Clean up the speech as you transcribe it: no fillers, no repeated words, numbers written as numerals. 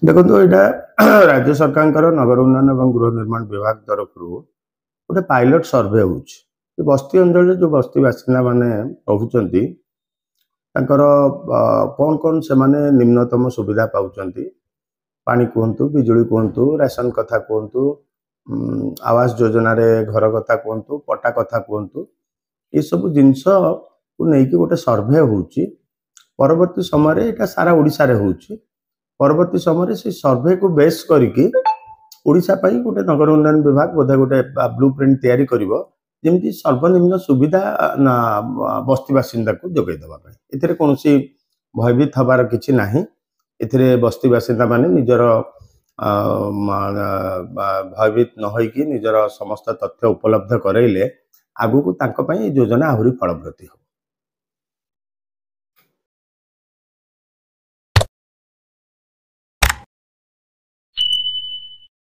देखो यहाँ राज्य सरकार नगर उन्नयन और गृह निर्माण विभाग तरफ गोटे पायलट सर्वे हो बस्ती अंचल जो बस्ती बासिंदा माने रोचंती कौन कौन से माने निम्नतम सुविधा पाँच पानी कहतु बिजुली कहतु राशन कथा कहतु आवास योजना रे घर कथा कहतु पट्टा कथा कहतु ये सब जिनस को लेकिन गोटे सर्वे हो परवर्ती समय यहाँ सारा ओडिशा रे होउची परवर्ती समय से सर्वे को बेस करके ओडिशा पई गोटे नगर उन्नयन विभाग बोधे गोटे ब्लू प्रिंट तैयारी करिवो जेमती सर्वनिम्न सुविधा बस्ती बासिंदा को जोगाई देबा पई एथिरे कोनोसी भयभीत हबार किछि नाही एथिरे बस्ती बासिंदा माने निजर भयभीत न होइकी निजर समस्त तथ्य उपलब्ध करैले आगु को तांको पई योजना आहुरी फलप्रति हो।